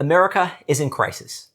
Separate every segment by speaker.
Speaker 1: America is in crisis.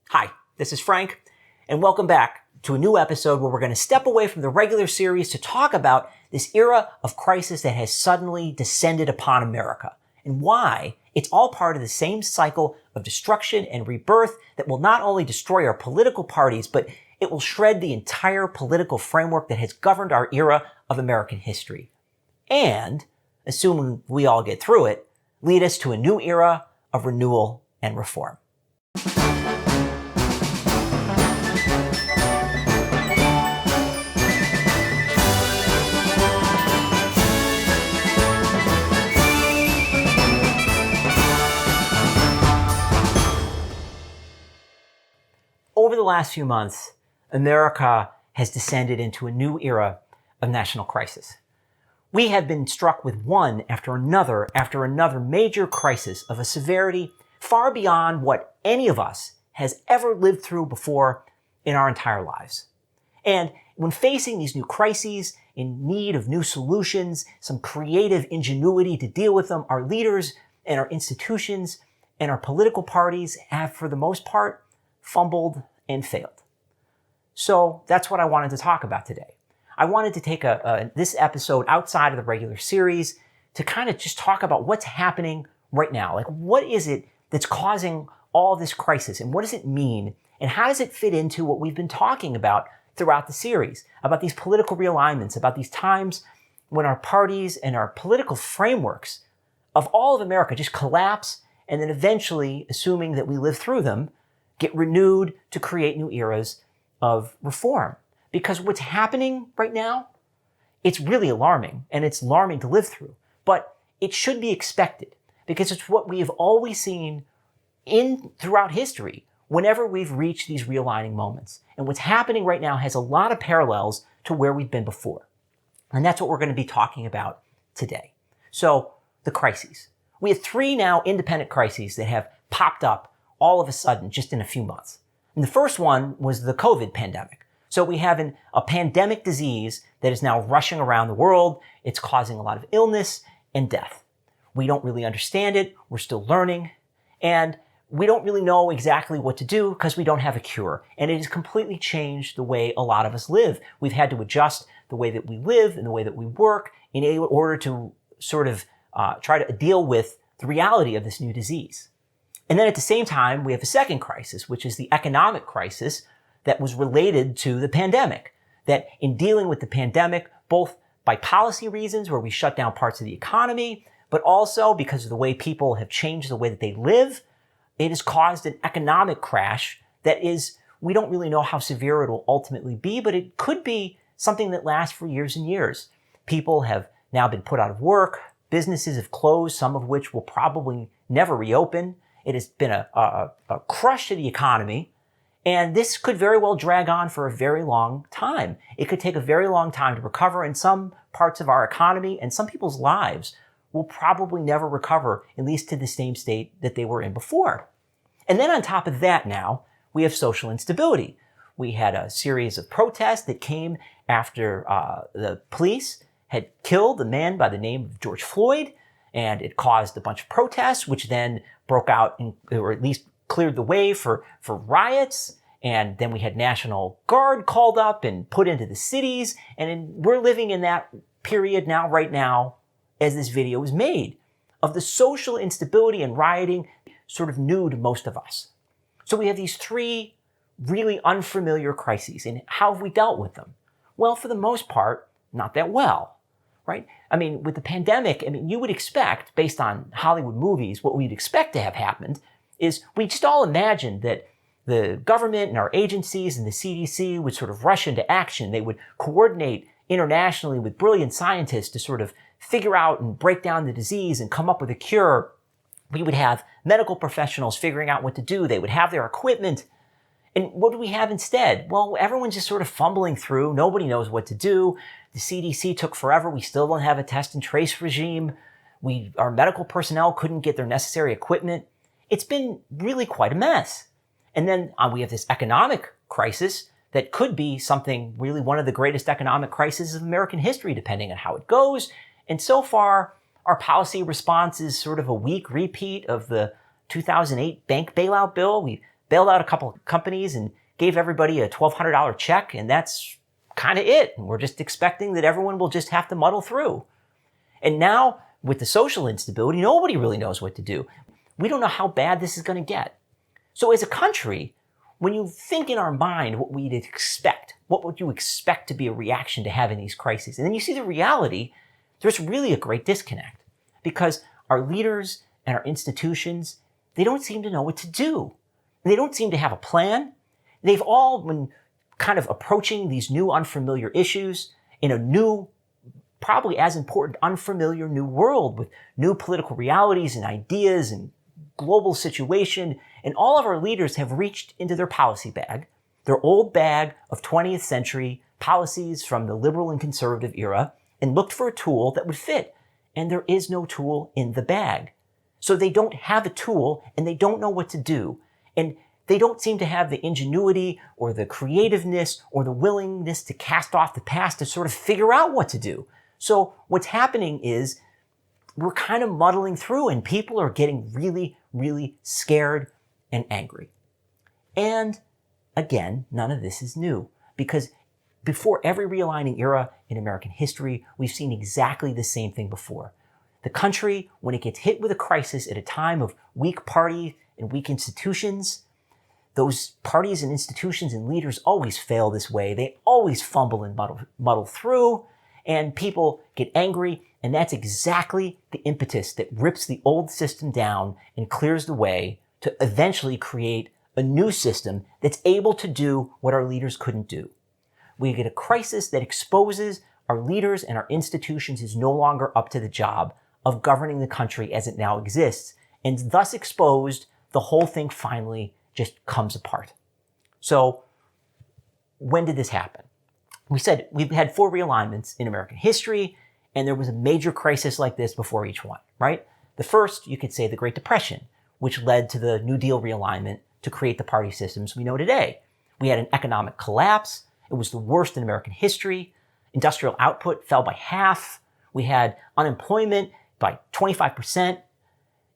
Speaker 1: Hi, this is Frank, and welcome back to a new episode where we're going to step away from the regular series to talk about this era of crisis that has suddenly descended upon America, and why it's all part of the same cycle of destruction and rebirth that will not only destroy our political parties, but it will shred the entire political framework that has governed our era of American history. And, assuming we all get through it, lead us to a new era of renewal and reform. Over the last few months, America has descended into a new era of national crisis. We have been struck with one after another major crisis of a severity far beyond what any of us has ever lived through before in our entire lives. And when facing these new crises, in need of new solutions, some creative ingenuity to deal with them, our leaders and our institutions and our political parties have, for the most part, fumbled and failed. So that's what I wanted to talk about today. I wanted to take this episode outside of the regular series to kind of just talk about what's happening right now. Like, what is it that's causing all this crisis, and what does it mean, and how does it fit into what we've been talking about throughout the series, about these political realignments, about these times when our parties and our political frameworks of all of America just collapse, and then eventually, assuming that we live through them, get renewed to create new eras of reform. Because what's happening right now, it's really alarming, and it's alarming to live through. But it should be expected, because it's what we have always seen throughout history whenever we've reached these realigning moments. And what's happening right now has a lot of parallels to where we've been before. And that's what we're going to be talking about today. So, the crises. We have three now independent crises that have popped up all of a sudden just in a few months. And the first one was the COVID pandemic. So we have a pandemic disease that is now rushing around the world. It's causing a lot of illness and death. We don't really understand it. We're still learning. And we don't really know exactly what to do because we don't have a cure. And it has completely changed the way a lot of us live. We've had to adjust the way that we live and the way that we work in order to sort of try to deal with the reality of this new disease. And then at the same time, we have a second crisis, which is the economic crisis that was related to the pandemic. That in dealing with the pandemic, both by policy reasons, where we shut down parts of the economy, but also because of the way people have changed the way that they live, it has caused an economic crash that we don't really know how severe it will ultimately be, but it could be something that lasts for years and years. People have now been put out of work. Businesses have closed, some of which will probably never reopen. It has been a crush to the economy. And this could very well drag on for a very long time. It could take a very long time to recover, and some parts of our economy and some people's lives will probably never recover, at least to the same state that they were in before. And then on top of that now, we have social instability. We had a series of protests that came after the police had killed a man by the name of George Floyd, and it caused a bunch of protests, which then broke out, or at least cleared the way for riots. And then we had National Guard called up and put into the cities. And we're living in that period now, right now, as this video is made, of the social instability and rioting sort of new to most of us. So we have these three really unfamiliar crises. And how have we dealt with them? Well, for the most part, not that well, right? I mean, with the pandemic, you would expect, based on Hollywood movies, what we'd expect to have happened is we just all imagined that the government and our agencies and the CDC would sort of rush into action. They would coordinate internationally with brilliant scientists to sort of figure out and break down the disease and come up with a cure. We would have medical professionals figuring out what to do. They would have their equipment. And what do we have instead? Well, everyone's just sort of fumbling through. Nobody knows what to do. The CDC took forever. We still don't have a test and trace regime. Our medical personnel couldn't get their necessary equipment. It's been really quite a mess. And then we have this economic crisis that could be something really one of the greatest economic crises of American history, depending on how it goes. And so far, our policy response is sort of a weak repeat of the 2008 bank bailout bill. We bailed out a couple of companies and gave everybody a $1,200 check, and that's kind of it. And we're just expecting that everyone will just have to muddle through. And now, with the social instability, nobody really knows what to do. We don't know how bad this is going to get. So as a country, when you think in our mind what we'd expect, what would you expect to be a reaction to having these crises? And then you see the reality, there's really a great disconnect because our leaders and our institutions, they don't seem to know what to do. They don't seem to have a plan. They've all been kind of approaching these new unfamiliar issues in a new, probably as important, unfamiliar new world with new political realities and ideas and global situation. And all of our leaders have reached into their policy bag, their old bag of 20th century policies from the liberal and conservative era, and looked for a tool that would fit. And there is no tool in the bag. So they don't have a tool and they don't know what to do. And they don't seem to have the ingenuity or the creativeness or the willingness to cast off the past to sort of figure out what to do. So what's happening is we're kind of muddling through and people are getting really, really scared and angry. And again, none of this is new because before every realigning era in American history, we've seen exactly the same thing before. The country, when it gets hit with a crisis at a time of weak party and weak institutions, those parties and institutions and leaders always fail this way. They always fumble and muddle through, and people get angry, and that's exactly the impetus that rips the old system down and clears the way to eventually create a new system that's able to do what our leaders couldn't do. We get a crisis that exposes our leaders and our institutions is no longer up to the job of governing the country as it now exists, and thus exposed, the whole thing finally just comes apart. So when did this happen? We said we've had 4 realignments in American history, and there was a major crisis like this before each one, right? The first, you could say, the Great Depression, which led to the New Deal realignment to create the party systems we know today. We had an economic collapse. It was the worst in American history. Industrial output fell by half. We had unemployment by 25%.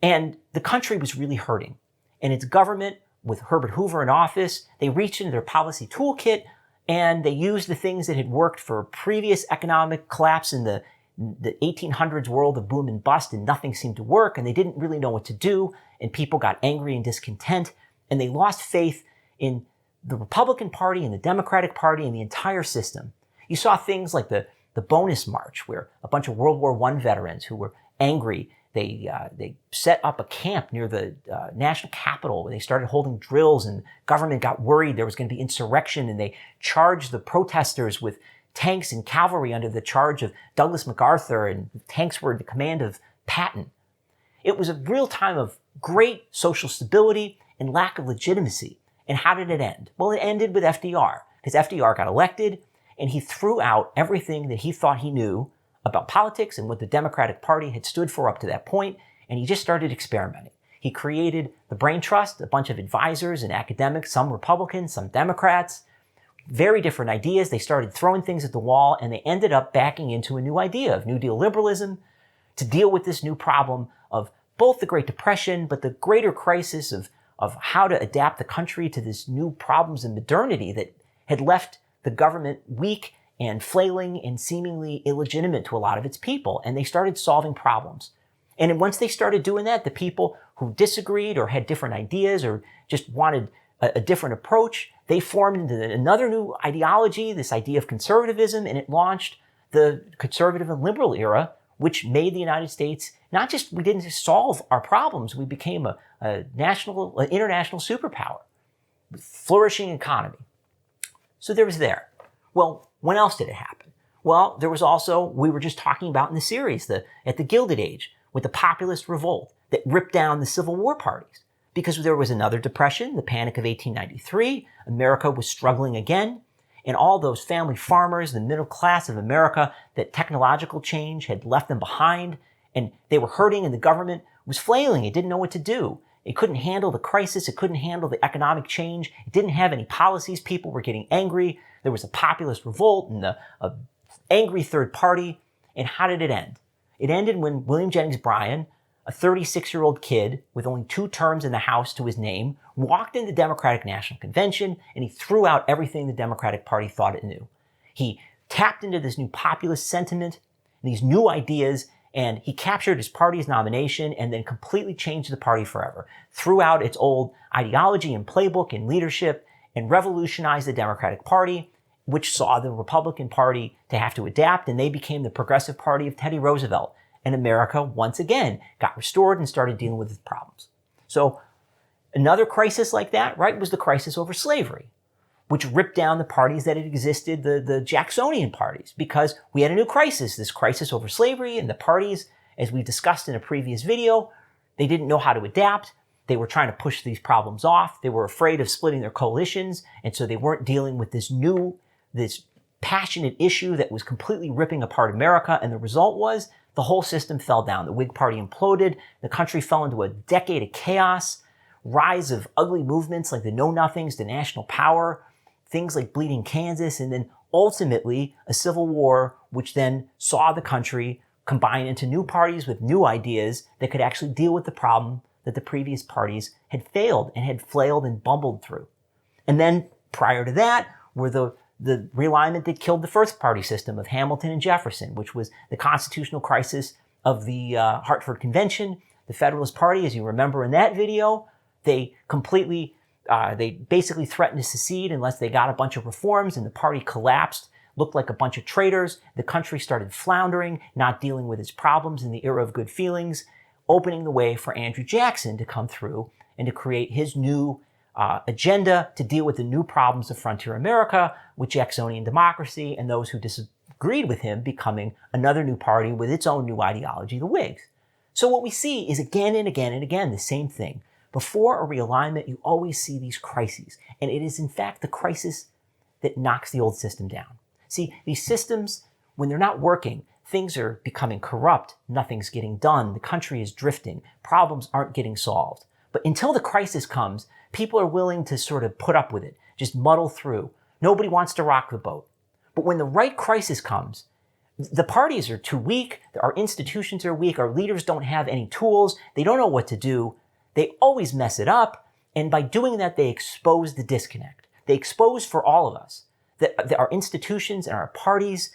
Speaker 1: And the country was really hurting. And its government, with Herbert Hoover in office, they reached into their policy toolkit and they used the things that had worked for previous economic collapse in the 1800s world of boom and bust, and nothing seemed to work, and they didn't really know what to do, and people got angry and discontent, and they lost faith in the Republican Party and the Democratic Party and the entire system. You saw things like the bonus march, where a bunch of World War I veterans who were angry, they set up a camp near the national capital where they started holding drills, and government got worried there was going to be insurrection, and they charged the protesters with tanks and cavalry under the charge of Douglas MacArthur, and tanks were in the command of Patton. It was a real time of great social stability and lack of legitimacy. And how did it end? Well, it ended with FDR, because FDR got elected, and he threw out everything that he thought he knew about politics and what the Democratic Party had stood for up to that point, and he just started experimenting. He created the Brain Trust, a bunch of advisors and academics, some Republicans, some Democrats, very different ideas. They started throwing things at the wall, and they ended up backing into a new idea of New Deal liberalism to deal with this new problem of both the Great Depression, but the greater crisis of how to adapt the country to this new problems in modernity that had left the government weak and flailing and seemingly illegitimate to a lot of its people. And they started solving problems. And once they started doing that, the people who disagreed or had different ideas or just wanted a different approach, they formed into another new ideology, this idea of conservatism, and it launched the conservative and liberal era, which made the United States, not just, we didn't just solve our problems, we became an international superpower with flourishing economy. So there was there. Well, when else did it happen? Well, there was also, we were just talking about in the series, at the Gilded Age, with the populist revolt that ripped down the Civil War parties. Because there was another depression, the Panic of 1893, America was struggling again, and all those family farmers, the middle class of America, that technological change had left them behind, and they were hurting, and the government was flailing. It didn't know what to do. It couldn't handle the crisis. It couldn't handle the economic change. It didn't have any policies. People were getting angry. There was a populist revolt and a angry third party. And how did it end? It ended when William Jennings Bryan, a 36-year-old kid with only 2 terms in the House to his name, walked into the Democratic National Convention and he threw out everything the Democratic Party thought it knew. He tapped into this new populist sentiment, these new ideas, and he captured his party's nomination and then completely changed the party forever, threw out its old ideology and playbook and leadership, and revolutionized the Democratic Party, which saw the Republican Party to have to adapt, and they became the Progressive Party of Teddy Roosevelt. And America, once again, got restored and started dealing with its problems. So another crisis like that, right, was the crisis over slavery, which ripped down the parties that had existed, the Jacksonian parties, because we had a new crisis, this crisis over slavery, and the parties, as we discussed in a previous video, they didn't know how to adapt. They were trying to push these problems off. They were afraid of splitting their coalitions, and so they weren't dealing with this passionate issue that was completely ripping apart America, and the result was the whole system fell down. The Whig Party imploded. The country fell into a decade of chaos, rise of ugly movements like the Know-Nothings, the National Power, things like Bleeding Kansas, and then ultimately a civil war, which then saw the country combine into new parties with new ideas that could actually deal with the problem that the previous parties had failed and had flailed and bumbled through. And then prior to that were the realignment that killed the first party system of Hamilton and Jefferson, which was the constitutional crisis of the Hartford Convention. The Federalist Party, as you remember in that video, they basically threatened to secede unless they got a bunch of reforms, and the party collapsed, looked like a bunch of traitors. The country started floundering, not dealing with its problems in the era of good feelings, opening the way for Andrew Jackson to come through and to create his new agenda to deal with the new problems of frontier America with Jacksonian democracy, and those who disagreed with him becoming another new party with its own new ideology, the Whigs. So what we see is again and again and again the same thing. Before a realignment, you always see these crises, and it is in fact the crisis that knocks the old system down. See, these systems, when they're not working, things are becoming corrupt, nothing's getting done, the country is drifting, problems aren't getting solved. But until the crisis comes, people are willing to sort of put up with it, just muddle through. Nobody wants to rock the boat. But when the right crisis comes, the parties are too weak, our institutions are weak, our leaders don't have any tools, they don't know what to do, they always mess it up, and by doing that, they expose the disconnect. They expose for all of us that our institutions and our parties,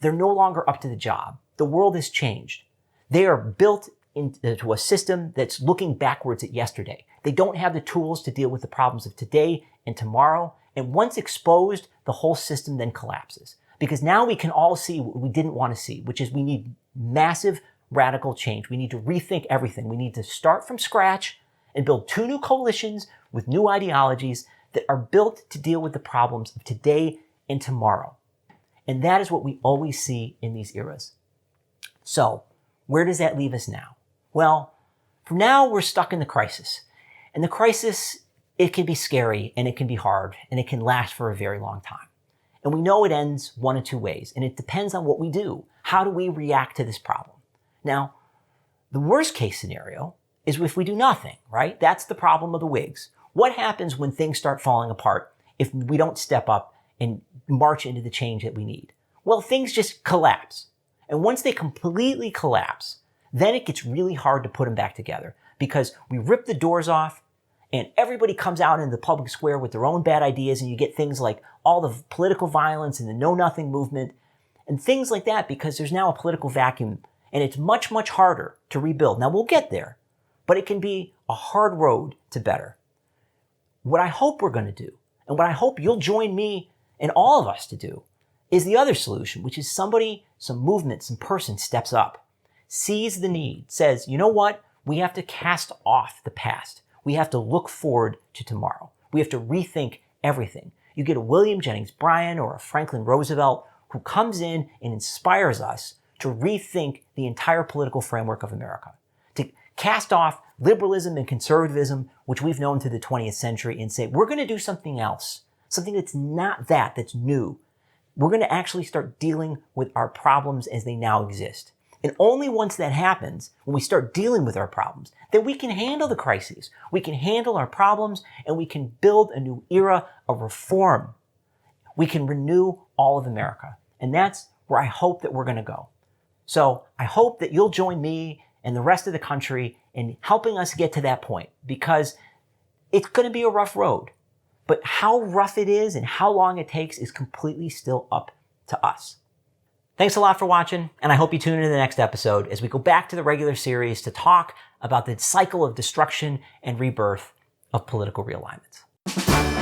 Speaker 1: they're no longer up to the job. The world has changed. They are built into a system that's looking backwards at yesterday. They don't have the tools to deal with the problems of today and tomorrow. And once exposed, the whole system then collapses. Because now we can all see what we didn't want to see, which is we need massive radical change. We need to rethink everything. We need to start from scratch and build 2 new coalitions with new ideologies that are built to deal with the problems of today and tomorrow. And that is what we always see in these eras. So, where does that leave us now? Well, from now we're stuck in the crisis. And the crisis, it can be scary and it can be hard and it can last for a very long time. And we know it ends one of 2 ways, and it depends on what we do. How do we react to this problem? Now, the worst case scenario is if we do nothing, right? That's the problem of the Whigs. What happens when things start falling apart if we don't step up and march into the change that we need? Well, things just collapse. And once they completely collapse, then it gets really hard to put them back together because we rip the doors off and everybody comes out into the public square with their own bad ideas, and you get things like all the political violence and the Know-Nothing movement and things like that because there's now a political vacuum and it's much, much harder to rebuild. Now, we'll get there, but it can be a hard road to better. What I hope we're going to do, and what I hope you'll join me and all of us to do, is the other solution, which is somebody, some movement, some person steps up, sees the need, says, you know what? We have to cast off the past. We have to look forward to tomorrow. We have to rethink everything. You get a William Jennings Bryan or a Franklin Roosevelt who comes in and inspires us to rethink the entire political framework of America, to cast off liberalism and conservatism, which we've known through the 20th century, and say, we're going to do something else, something that's not that's new. We're going to actually start dealing with our problems as they now exist. And only once that happens, when we start dealing with our problems, that we can handle the crises, we can handle our problems, and we can build a new era of reform. We can renew all of America. And that's where I hope that we're going to go. So I hope that you'll join me and the rest of the country in helping us get to that point, because it's going to be a rough road. But how rough it is and how long it takes is completely still up to us. Thanks a lot for watching, and I hope you tune into the next episode as we go back to the regular series to talk about the cycle of destruction and rebirth of political realignments.